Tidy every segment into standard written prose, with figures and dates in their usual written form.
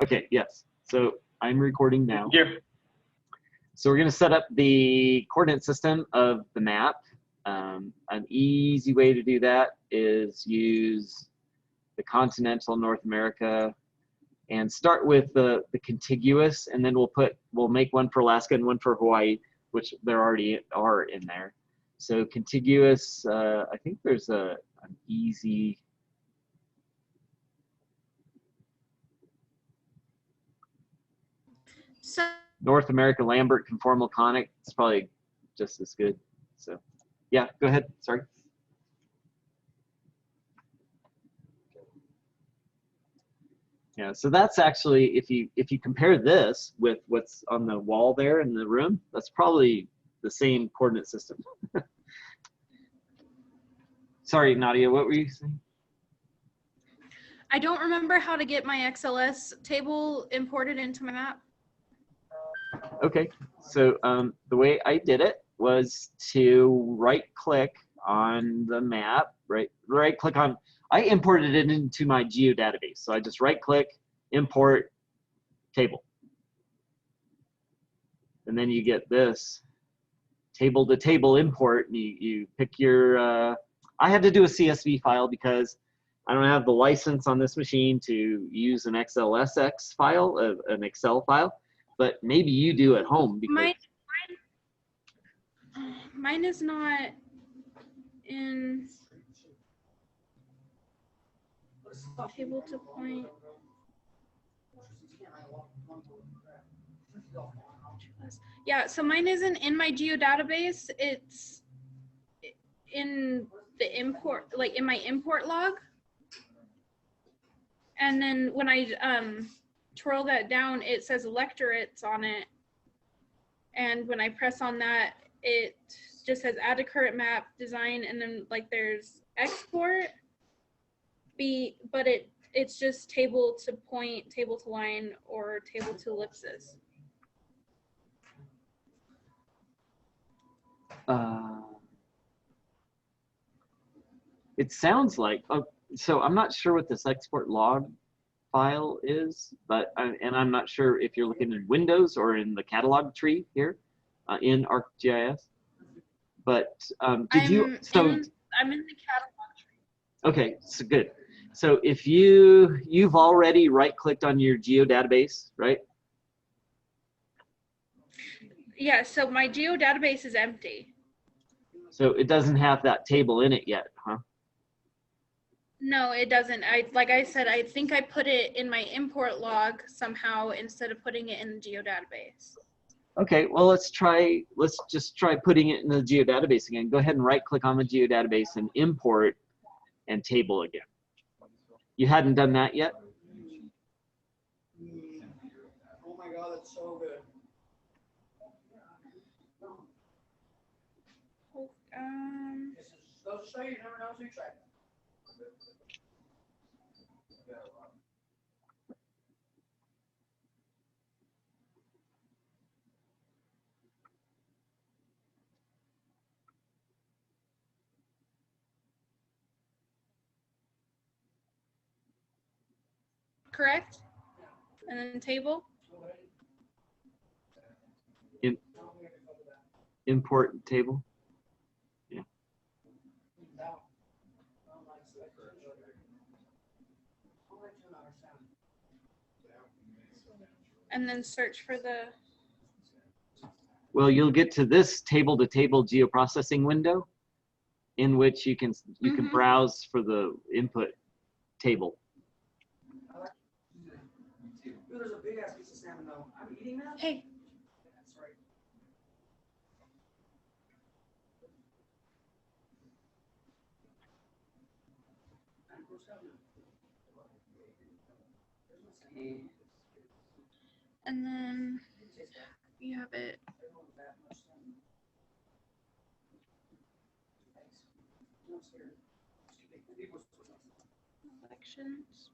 Okay, yes. So I'm recording now. Yeah. So we're going to set up the coordinate system of the map. An easy way to do that is use the continental North America and start with the contiguous, and then we'll make one for Alaska and one for Hawaii, which there already are in there. So contiguous, I think there's an easy. So North America Lambert conformal conic, it's probably just as good. So yeah, go ahead, sorry. Yeah, so that's actually, if you compare this with what's on the wall there in the room, that's probably the same coordinate system. Sorry, Nadia, what were you saying? I don't remember how to get my XLS table imported into my map. Okay, so the way I did it was to right-click on the map, right-click on. I imported it into my geodatabase, so I just right-click, import, table, and then you get this table-to-table import. And you pick your. I had to do a CSV file because I don't have the license on this machine to use an XLSX file, an Excel file. But maybe you do at home because mine is not in table to point. Yeah, so mine isn't in my geodatabase. It's in the import, like in my import log. And then when I twirl that down, it says electorates on it. And when I press on that, it just says add to current map design, and then like there's export. But it's just table to point, table to line, or table to ellipsis. It sounds like, so I'm not sure what this export log file is, but and I'm not sure if you're looking in Windows or in the catalog tree here in ArcGIS. But I'm in the catalog tree. Okay, so good. So if you've already right-clicked on your geodatabase, right? Yeah, so my geodatabase is empty. So it doesn't have that table in it yet, huh? No, it doesn't. Like I said, I think I put it in my import log somehow instead of putting it in the geodatabase. Okay, well let's just try putting it in the geodatabase again. Go ahead and right-click on the geodatabase and import and table again. You hadn't done that yet? Oh my God, that's so good. Those show you never know until you try. Correct? And then table? Import table? Yeah. And then search for the... Well, you'll get to this table-to-table geoprocessing window in which you can browse for the input table. There's a big ass piece of salmon though. I'm eating that. Hey. That's right. And then you have it. Elections.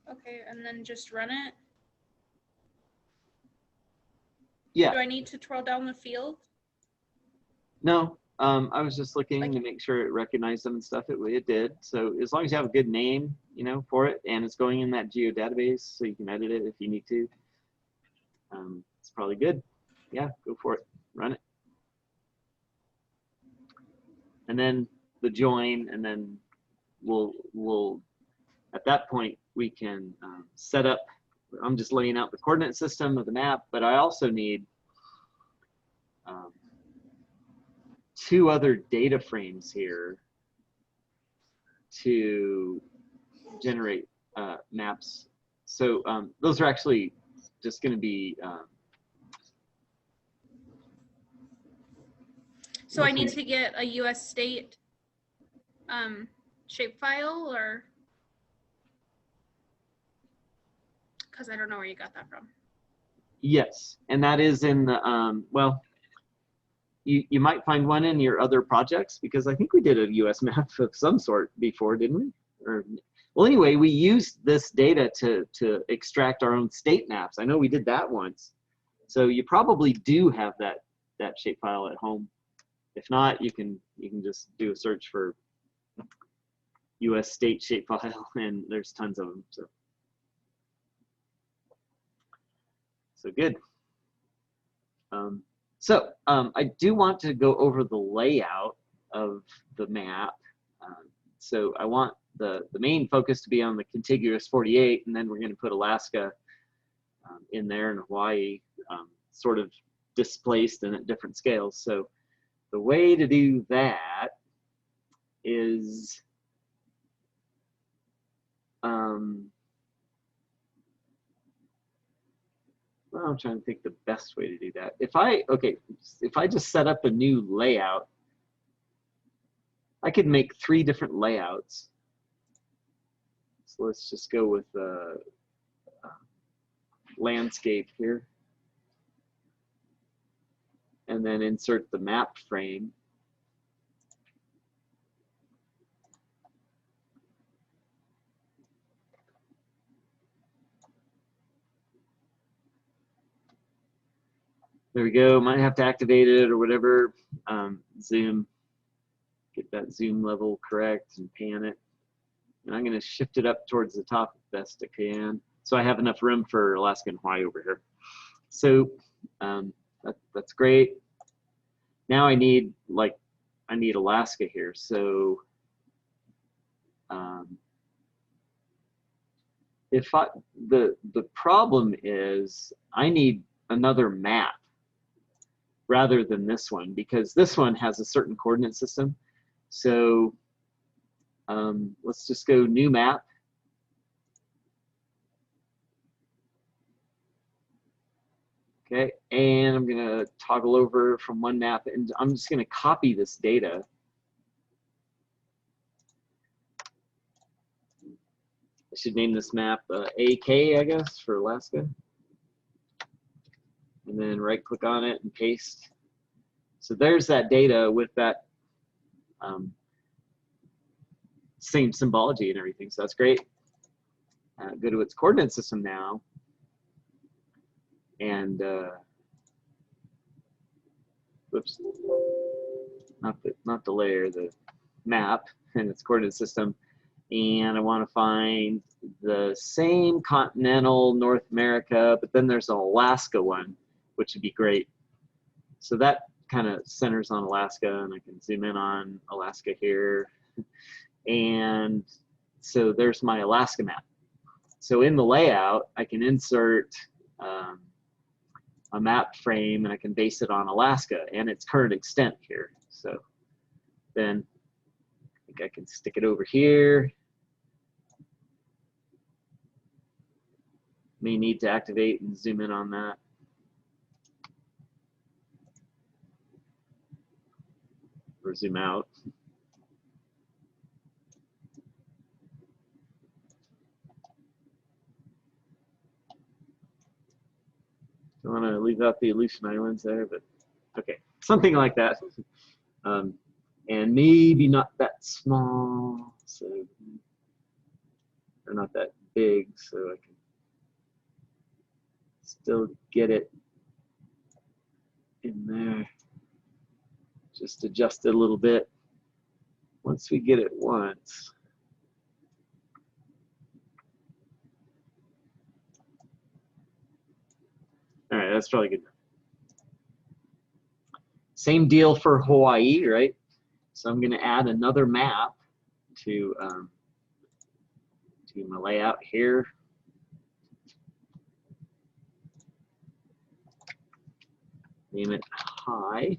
Okay, and then just run it. Yeah. Do I need to twirl down the field? No, I was just looking Like- to make sure it recognized them and stuff. It did. So as long as you have a good name, you know, for it, and it's going in that geo database, so you can edit it if you need to. It's probably good. Yeah, go for it. Run it. And then the join, and then we'll at that point we can set up. I'm just laying out the coordinate system of the map, but I also need 2 other data frames here to generate maps. So those are actually just going to be. So I need to get a US state shapefile, or because I don't know where you got that from. Yes, and that is in the well. You might find one in your other projects, because I think we did a US map of some sort before, didn't we? Or, well, anyway, we used this data to extract our own state maps. I know we did that once. So you probably do have that shapefile at home. If not, you can just do a search for US state shapefile, and there's tons of them. So good. I do want to go over the layout of the map. So I want the main focus to be on the contiguous 48, and then we're going to put Alaska in there, and Hawaii sort of displaced and at different scales. So the way to do that is well, I'm trying to think the best way to do that. If I just set up a new layout, I could make 3 different layouts. So let's just go with landscape here, and then insert the map frame. There we go. Might have to activate it or whatever. Zoom, get that zoom level correct and pan it. And I'm going to shift it up towards the top as best I can, so I have enough room for Alaska and Hawaii over here. So that's great. Now I need Alaska here. So the problem is I need another map rather than this one, because this one has a certain coordinate system. So let's just go new map. Okay, and I'm gonna toggle over from one map, and I'm just gonna copy this data. I should name this map AK, I guess, for Alaska. And then right click on it and paste. So there's that data with that same symbology and everything, so that's great. Go to its coordinate system now, and whoops, not the layer, the map and its coordinate system. And I want to find the same continental North America, but then there's an Alaska one, which would be great. So that kind of centers on Alaska, and I can zoom in on Alaska here. And so there's my Alaska map. So in the layout, I can insert a map frame, and I can base it on Alaska and its current extent here. So then I think I can stick it over here. May need to activate and zoom in on that. Or zoom out. I want to leave out the Aleutian Islands there, but okay, something like that. And maybe not that small, so or not that big, so I can still get it in there. just adjust it a little bit. Once we get it once. All right, that's probably good. Same deal for Hawaii, right? So I'm going to add another map to my layout here. Name it high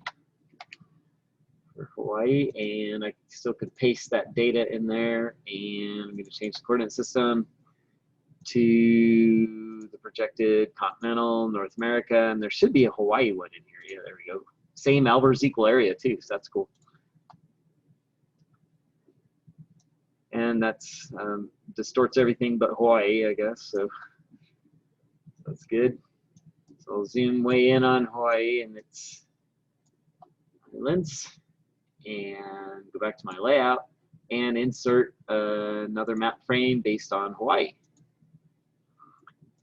for Hawaii, and I still could paste that data in there, and I'm going to change the coordinate system to the projected continental North America, and there should be a Hawaii one in here. Yeah, there we go. Same Albers equal area too, so that's cool. And that's distorts everything but Hawaii, I guess, so that's good. So I'll zoom way in on Hawaii and its islands, and go back to my layout and insert another map frame based on Hawaii.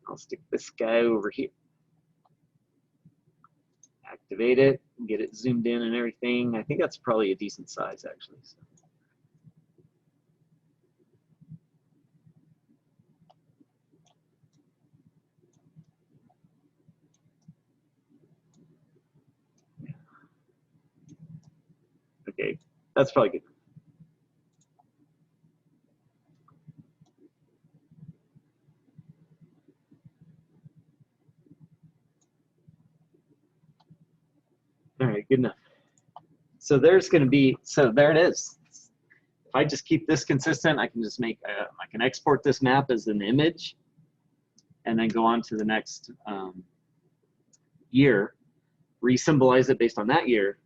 I'll stick this guy over here. Activate it, get it zoomed in and everything. I think that's probably a decent size actually. So. Okay, that's probably good. All right, good enough. So there's going to be, so there it is. If I just keep this consistent, I can just make, I can export this map as an image and then go on to the next year, re-symbolize it based on that year,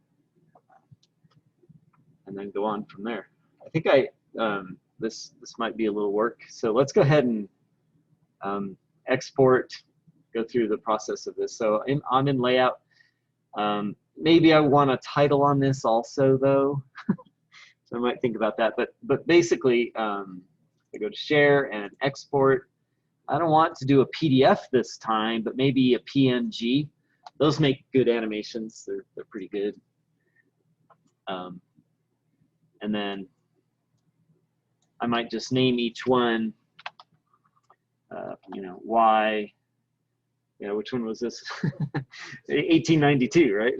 and then go on from there. I think this might be a little work. So let's go ahead and export, go through the process of this. So I'm in layout. Maybe I want a title on this also though. So I might think about that, but basically I go to share and export. I don't want to do a PDF this time, but maybe a PNG. Those make good animations. They're pretty good. And then I might just name each one, you know, Y. Yeah, which one was this? 1892, right?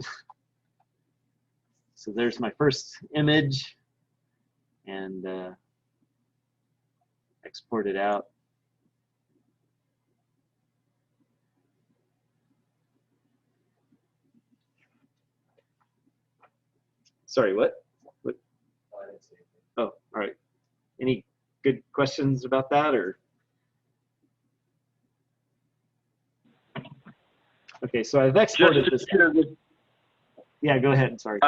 So there's my first image, and export it out. Sorry, what? Oh, all right. Any good questions about that, or? Okay, so I've exported this. Yeah, go ahead. Sorry.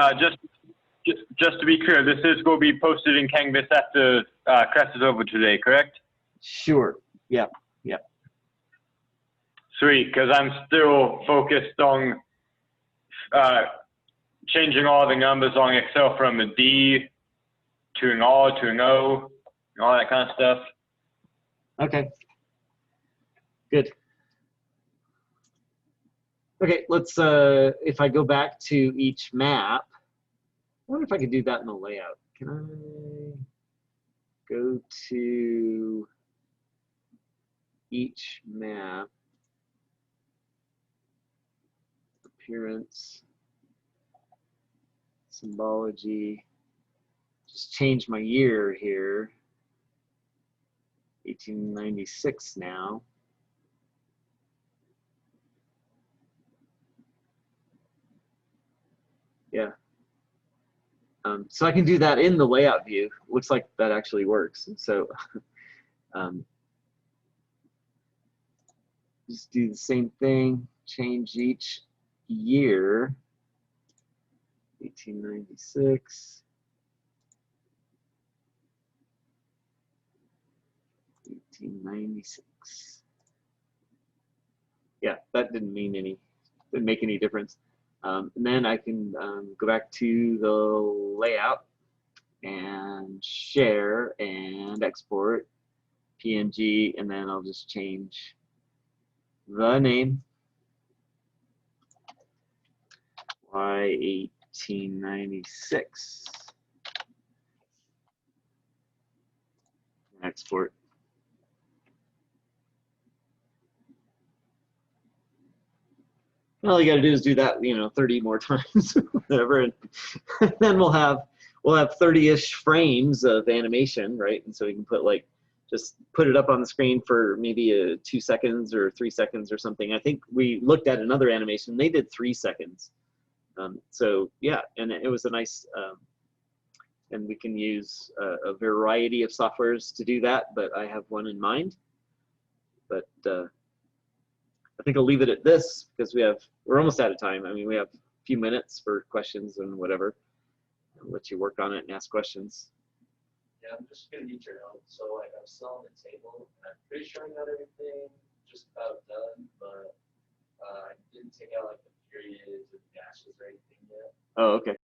Just to be clear, this is going to be posted in Canvas after class is over today, correct? Sure. Yeah. Yeah. Sweet, because I'm still focused on changing all the numbers on Excel from a D to an R to an O, and all that kind of stuff. Okay. Good. Okay, let's, if I go back to each map, I wonder if I could do that in the layout. Can I go to each map, appearance, symbology, just change my year here, 1896 now. Yeah. So I can do that in the layout view. Looks like that actually works. And so just do the same thing, change each year, 1896, 1896. Yeah, that didn't make any difference. And then I can go back to the layout and share and export PNG, and then I'll just change the name Y8 1996. Export. All you got to do is do that, 30 more times, whatever, and then we'll have 30-ish frames of animation, right? And so we can put just put it up on the screen for maybe 2 seconds or 3 seconds or something. I think we looked at another animation; they did 3 seconds. So yeah, and it was a nice. And we can use a variety of softwares to do that, but I have one in mind. But I think I'll leave it at this because we're almost out of time. I mean, we have a few minutes for questions and whatever. I'll let you work on it and ask questions. Yeah, I'm just gonna need your help. So I'm still on the table, and I'm pretty sure I got everything just about done, but I didn't take out the periods or dashes or anything yet. Oh, okay.